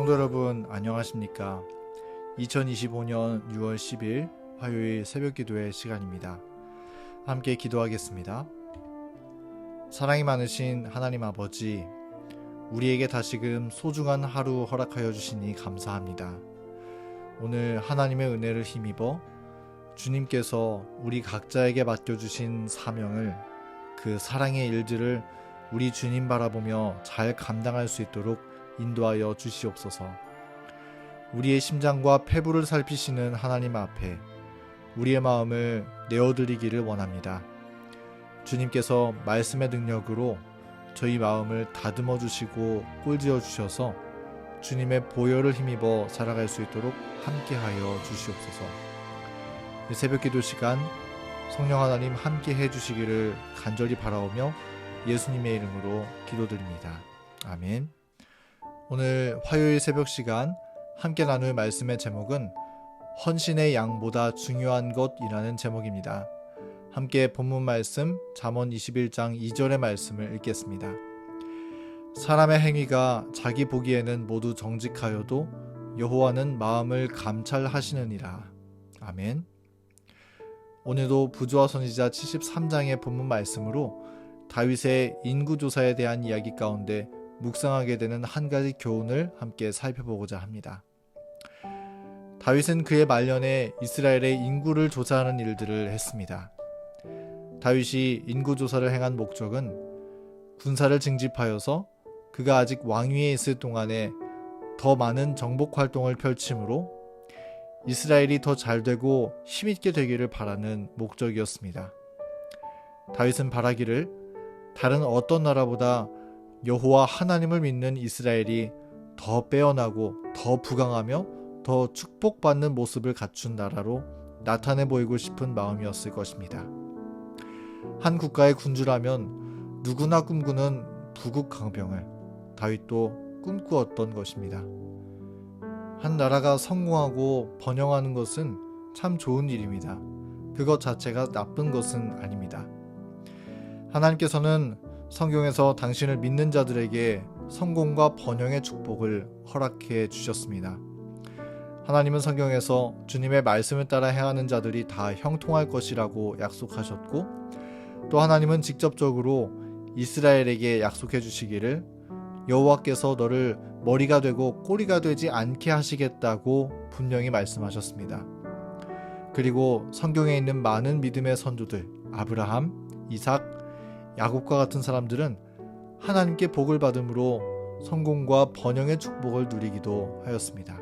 성도 여러분 안녕하십니까? 2025년 6월 10일 화요일 새벽 기도의 시간입니다. 함께 기도하겠습니다. 사랑이 많으신 하나님 아버지, 우리에게 다시금 소중한 하루 허락하여 주시니 감사합니다. 오늘 하나님의 은혜를 힘입어 주님께서 우리 각자에게 맡겨주신 사명을, 그 사랑의 일들을 우리 주님 바라보며 잘 감당할 수 있도록 인도하여 주시옵소서. 우리의 심장과 폐부를 살피시는 하나님 앞에 우리의 마음을 내어드리기를 원합니다. 주님께서 말씀의 능력으로 저희 마음을 다듬어 주시고 꼴지어 주셔서 주님의 보혈을 힘입어 살아갈 수 있도록 함께하여 주시옵소서. 이 새벽 기도 시간 성령 하나님 함께 해주시기를 간절히 바라오며 예수님의 이름으로 기도드립니다. 아멘. 오늘 화요일 새벽 시간 함께 나눌 말씀의 제목은 헌신의 양보다 중요한 것이라는 제목입니다. 함께 본문 말씀 잠언 21장 2절의 말씀을 읽겠습니다. 사람의 행위가 자기 보기에는 모두 정직하여도 여호와는 마음을 감찰하시느니라. 아멘. 오늘도 부조와 선지자 73장의 본문 말씀으로 다윗의 인구조사에 대한 이야기 가운데 묵상하게 되는 한 가지 교훈을 함께 살펴보고자 합니다. 다윗은 그의 말년에 이스라엘의 인구를 조사하는 일들을 했습니다. 다윗이 인구조사를 행한 목적은 군사를 징집하여서 그가 아직 왕위에 있을 동안에 더 많은 정복 활동을 펼침으로 이스라엘이 더 잘되고 힘있게 되기를 바라는 목적이었습니다. 다윗은 바라기를 다른 어떤 나라보다 여호와 하나님을 믿는 이스라엘이 더 빼어나고 더 부강하며 더 축복받는 모습을 갖춘 나라로 나타내 보이고 싶은 마음이었을 것입니다. 한 국가의 군주라면 누구나 꿈꾸는 부국 강병을 다윗도 꿈꾸었던 것입니다. 한 나라가 성공하고 번영하는 것은 참 좋은 일입니다. 그것 자체가 나쁜 것은 아닙니다. 하나님께서는 성경에서 당신을 믿는 자들에게 성공과 번영의 축복을 허락해 주셨습니다. 하나님은 성경에서 주님의 말씀을 따라 행하는 자들이 다 형통할 것이라고 약속하셨고, 또 하나님은 직접적으로 이스라엘에게 약속해 주시기를 여호와께서 너를 머리가 되고 꼬리가 되지 않게 하시겠다고 분명히 말씀하셨습니다. 그리고 성경에 있는 많은 믿음의 선조들, 아브라함, 이삭, 야곱과 같은 사람들은 하나님께 복을 받음으로 성공과 번영의 축복을 누리기도 하였습니다.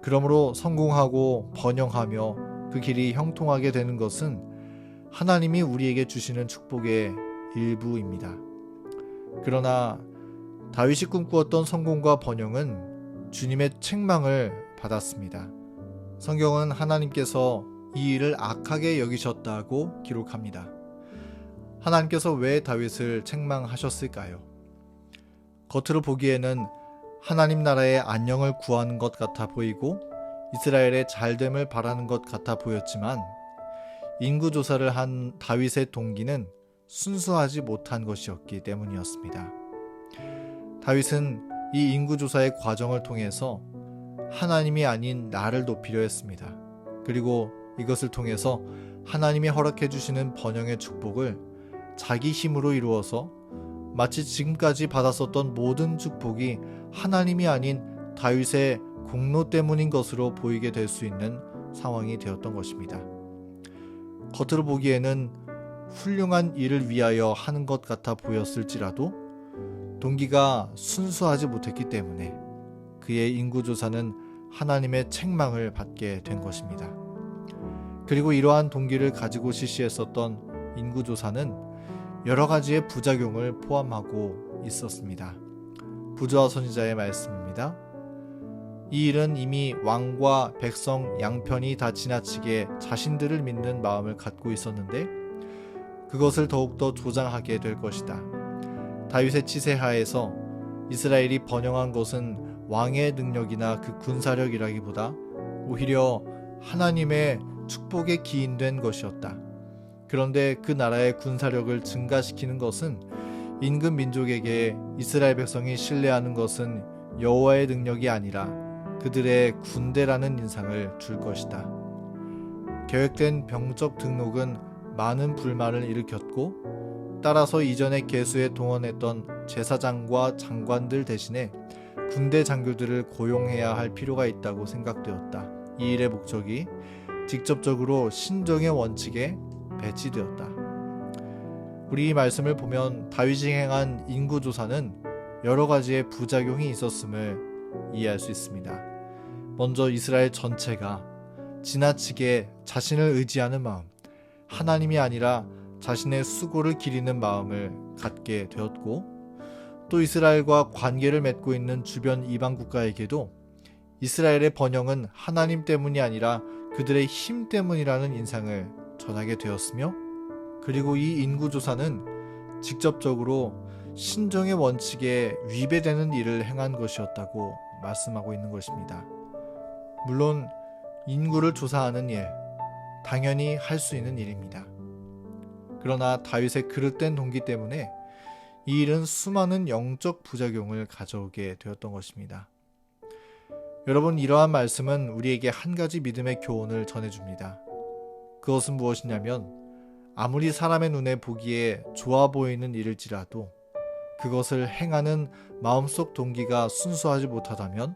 그러므로 성공하고 번영하며 그 길이 형통하게 되는 것은 하나님이 우리에게 주시는 축복의 일부입니다. 그러나 다윗이 꿈꾸었던 성공과 번영은 주님의 책망을 받았습니다. 성경은 하나님께서 이 일을 악하게 여기셨다고 기록합니다. 하나님께서 왜 다윗을 책망하셨을까요? 겉으로 보기에는 하나님 나라의 안녕을 구하는 것 같아 보이고 이스라엘의 잘됨을 바라는 것 같아 보였지만 인구조사를 한 다윗의 동기는 순수하지 못한 것이었기 때문이었습니다. 다윗은 이 인구조사의 과정을 통해서 하나님이 아닌 나를 높이려 했습니다. 그리고 이것을 통해서 하나님이 허락해 주시는 번영의 축복을 자기 힘으로 이루어서 마치 지금까지 받았었던 모든 축복이 하나님이 아닌 다윗의 공로 때문인 것으로 보이게 될 수 있는 상황이 되었던 것입니다. 겉으로 보기에는 훌륭한 일을 위하여 하는 것 같아 보였을지라도 동기가 순수하지 못했기 때문에 그의 인구조사는 하나님의 책망을 받게 된 것입니다. 그리고 이러한 동기를 가지고 실시했었던 인구조사는 여러 가지의 부작용을 포함하고 있었습니다. 부조와 선지자의 말씀입니다. 이 일은 이미 왕과 백성 양편이 다 지나치게 자신들을 믿는 마음을 갖고 있었는데 그것을 더욱더 조장하게 될 것이다. 다윗의 치세 하에서 이스라엘이 번영한 것은 왕의 능력이나 그 군사력이라기보다 오히려 하나님의 축복에 기인된 것이었다. 그런데 그 나라의 군사력을 증가시키는 것은 인근 민족에게 이스라엘 백성이 신뢰하는 것은 여호와의 능력이 아니라 그들의 군대라는 인상을 줄 것이다. 계획된 병적 등록은 많은 불만을 일으켰고, 따라서 이전에 개수에 동원했던 제사장과 장관들 대신에 군대 장교들을 고용해야 할 필요가 있다고 생각되었다. 이 일의 목적이 직접적으로 신정의 원칙에 배치되었다. 우리 이 말씀을 보면 다윗이 행한 인구조사는 여러 가지의 부작용이 있었음을 이해할 수 있습니다. 먼저 이스라엘 전체가 지나치게 자신을 의지하는 마음, 하나님이 아니라 자신의 수고를 기리는 마음을 갖게 되었고, 또 이스라엘과 관계를 맺고 있는 주변 이방 국가에게도 이스라엘의 번영은 하나님 때문이 아니라 그들의 힘 때문이라는 인상을 전하게 되었으며, 그리고 이 인구조사는 직접적으로 신정의 원칙에 위배되는 일을 행한 것이었다고 말씀하고 있는 것입니다. 물론 인구를 조사하는 일, 당연히 할 수 있는 일입니다. 그러나 다윗의 그릇된 동기 때문에 이 일은 수많은 영적 부작용을 가져오게 되었던 것입니다. 여러분, 이러한 말씀은 우리에게 한 가지 믿음의 교훈을 전해줍니다. 그것은 무엇이냐면, 아무리 사람의 눈에 보기에 좋아 보이는 일일지라도 그것을 행하는 마음속 동기가 순수하지 못하다면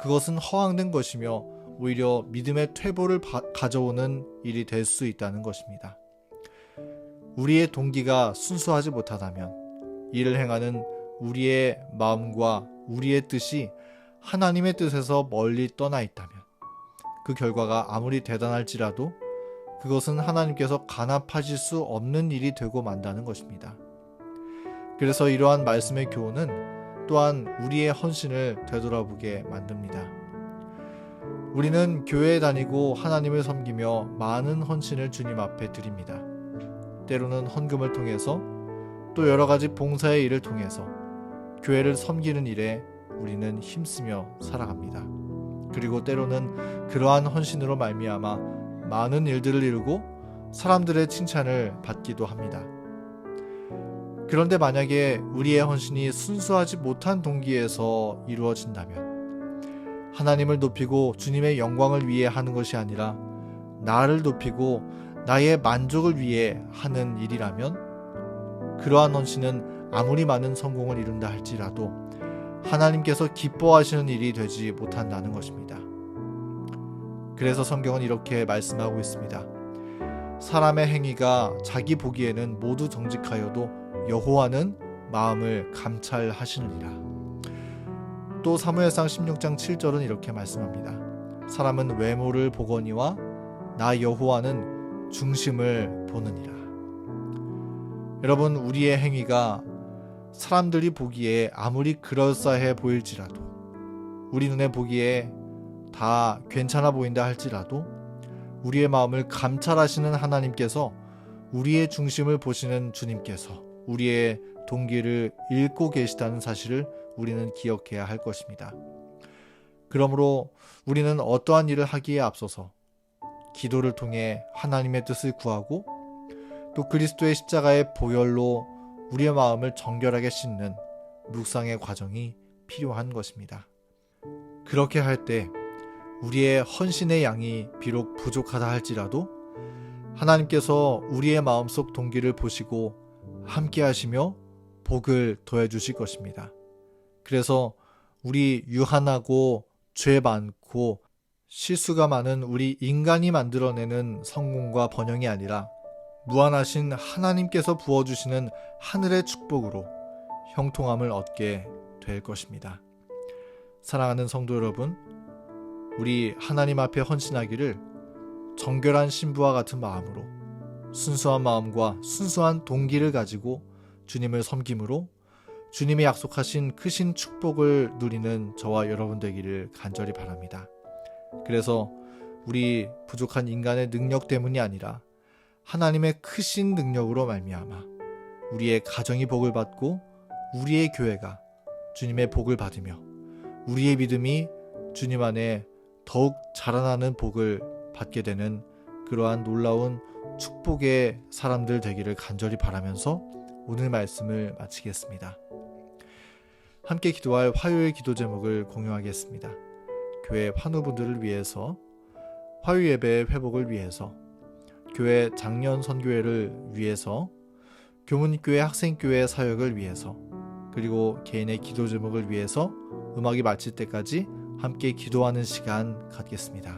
그것은 허황된 것이며 오히려 믿음의 퇴보를 가져오는 일이 될 수 있다는 것입니다. 우리의 동기가 순수하지 못하다면, 이를 행하는 우리의 마음과 우리의 뜻이 하나님의 뜻에서 멀리 떠나 있다면, 그 결과가 아무리 대단할지라도 그것은 하나님께서 간합하실 수 없는 일이 되고 만다는 것입니다. 그래서 이러한 말씀의 교훈은 또한 우리의 헌신을 되돌아보게 만듭니다. 우리는 교회에 다니고 하나님을 섬기며 많은 헌신을 주님 앞에 드립니다. 때로는 헌금을 통해서, 또 여러 가지 봉사의 일을 통해서 교회를 섬기는 일에 우리는 힘쓰며 살아갑니다. 그리고 때로는 그러한 헌신으로 말미암아 많은 일들을 이루고 사람들의 칭찬을 받기도 합니다. 그런데 만약에 우리의 헌신이 순수하지 못한 동기에서 이루어진다면, 하나님을 높이고 주님의 영광을 위해 하는 것이 아니라 나를 높이고 나의 만족을 위해 하는 일이라면, 그러한 헌신은 아무리 많은 성공을 이룬다 할지라도 하나님께서 기뻐하시는 일이 되지 못한다는 것입니다. 그래서 성경은 이렇게 말씀하고 있습니다. 사람의 행위가 자기 보기에는 모두 정직하여도 여호와는 마음을 감찰하시느니라. 또 사무엘상 16장 7절은 이렇게 말씀합니다. 사람은 외모를 보거니와 나 여호와는 중심을 보느니라. 여러분, 우리의 행위가 사람들이 보기에 아무리 그럴싸해 보일지라도, 우리 눈에 보기에 다 괜찮아 보인다 할지라도 우리의 마음을 감찰하시는 하나님께서, 우리의 중심을 보시는 주님께서 우리의 동기를 읽고 계시다는 사실을 우리는 기억해야 할 것입니다. 그러므로 우리는 어떠한 일을 하기에 앞서서 기도를 통해 하나님의 뜻을 구하고, 또 그리스도의 십자가의 보혈로 우리의 마음을 정결하게 씻는 묵상의 과정이 필요한 것입니다. 그렇게 할 때 우리의 헌신의 양이 비록 부족하다 할지라도 하나님께서 우리의 마음속 동기를 보시고 함께 하시며 복을 더해 주실 것입니다. 그래서 우리 유한하고 죄 많고 실수가 많은 우리 인간이 만들어내는 성공과 번영이 아니라 무한하신 하나님께서 부어주시는 하늘의 축복으로 형통함을 얻게 될 것입니다. 사랑하는 성도 여러분, 우리 하나님 앞에 헌신하기를 정결한 신부와 같은 마음으로, 순수한 마음과 순수한 동기를 가지고 주님을 섬김으로 주님이 약속하신 크신 축복을 누리는 저와 여러분 되기를 간절히 바랍니다. 그래서 우리 부족한 인간의 능력 때문이 아니라 하나님의 크신 능력으로 말미암아 우리의 가정이 복을 받고 우리의 교회가 주님의 복을 받으며 우리의 믿음이 주님 안에 더욱 자라나는 복을 받게 되는 그러한 놀라운 축복의 사람들 되기를 간절히 바라면서 오늘 말씀을 마치겠습니다. 함께 기도할 화요일 기도 제목을 공유하겠습니다. 교회 환우분들을 위해서, 화요 예배의 회복을 위해서, 교회 장년 선교회를 위해서, 교문교회 학생교회 사역을 위해서, 그리고 개인의 기도 제목을 위해서 음악이 마칠 때까지 함께 기도하는 시간 갖겠습니다.